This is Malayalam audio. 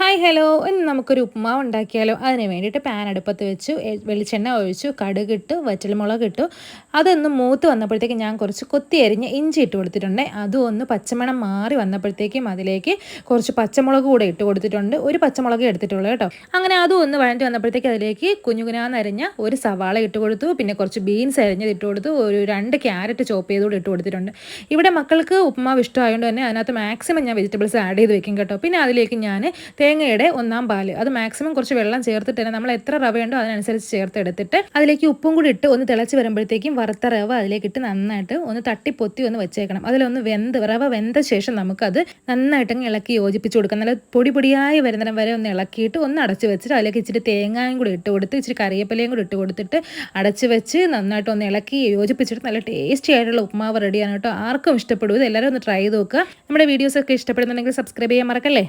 ഹായ് ഹലോ ഇന്ന് നമുക്കൊരു ഉപ്പുമാവ് ഉണ്ടാക്കിയാലോ. അതിന് വേണ്ടിയിട്ട് പാൻ അടുപ്പത്ത് വെച്ചു, വെളിച്ചെണ്ണ ഒഴിച്ചു, കടുകിട്ടു, വറ്റൽമുളക് ഇട്ടു. അതൊന്ന് മൂത്ത് വന്നപ്പോഴത്തേക്ക് ഞാൻ കുറച്ച് കൊത്തി അരിഞ്ഞ് ഇഞ്ചി ഇട്ട് കൊടുത്തിട്ടുണ്ട്. അതും ഒന്ന് പച്ചമണം മാറി വന്നപ്പോഴത്തേക്കും അതിലേക്ക് കുറച്ച് പച്ചമുളക് കൂടെ ഇട്ട് കൊടുത്തിട്ടുണ്ട്. ഒരു പച്ചമുളക് എടുത്തിട്ടുള്ളൂ കേട്ടോ. അങ്ങനെ അതും ഒന്ന് വഴറ്റി വന്നപ്പോഴത്തേക്ക് അതിലേക്ക് കുഞ്ഞുകുനാന്നരിഞ്ഞ ഒരു സവാള ഇട്ട് കൊടുത്തു. പിന്നെ കുറച്ച് ബീൻസ് അരിഞ്ഞത് ഇട്ട് കൊടുത്തു. ഒരു 2 ക്യാരറ്റ് ചോപ്പ് ചെയ്തുകൂടെ ഇട്ട് കൊടുത്തിട്ടുണ്ട്. ഇവിടെ മക്കൾക്ക് ഉപ്പുമാവ് ഇഷ്ടമായതുകൊണ്ട് തന്നെ അതിനകത്ത് മാക്സിമം ഞാൻ വെജിറ്റബിൾസ് ആഡ് ചെയ്ത് വെക്കും കേട്ടോ. പിന്നെ അതിലേക്ക് ഞാൻ തേങ്ങയുടെ 1/4 പാല്, അത് മാക്സിമം കുറച്ച് വെള്ളം ചേർത്തിട്ട് തന്നെ നമ്മൾ എത്ര റവയുണ്ടോ അതിനനുസരിച്ച് ചേർത്തെടുത്തിട്ട് അതിലേക്ക് ഉപ്പും കൂടി ഇട്ട് ഒന്ന് തിളച്ച് വരുമ്പോഴത്തേക്കും വറുത്ത റവ അതിലേക്ക് ഇട്ട് നന്നായിട്ട് ഒന്ന് തട്ടിപ്പൊത്തി ഒന്ന് വെച്ചേക്കണം. അതിലൊന്ന് റവ വെന്ത ശേഷം നമുക്കത് നന്നായിട്ടങ്ങ് ഇളക്കി യോജിപ്പിച്ച് കൊടുക്കാം. നല്ല പൊടി പൊടിയായി വരുന്നിടം വരെ ഒന്ന് ഇളക്കിയിട്ട് ഒന്ന് അടച്ച് വെച്ചിട്ട് അതിലേക്ക് ഇച്ചിരി തേങ്ങയും കൂടി ഇട്ട് കൊടുത്ത് ഇച്ചിരി കറിവേപ്പിലയും കൂടി ഇട്ട് കൊടുത്തിട്ട് അടച്ച് വെച്ച് നന്നായിട്ട് ഒന്ന് ഇളക്കി യോജിപ്പിച്ചിട്ട് നല്ല ടേസ്റ്റി ആയിട്ടുള്ള ഉപ്പുമാവ് റെഡിയാണ് കേട്ടോ. ആർക്കും ഇഷ്ടപ്പെടും. ഇത് എല്ലാവരും ഒന്ന് ട്രൈ ചെയ്ത് നോക്കുക. നമ്മുടെ വീഡിയോസൊക്കെ ഇഷ്ടപ്പെടുന്നുണ്ടെങ്കിൽ സബ്സ്ക്രൈബ് ചെയ്യാൻ മറക്കല്ലേ.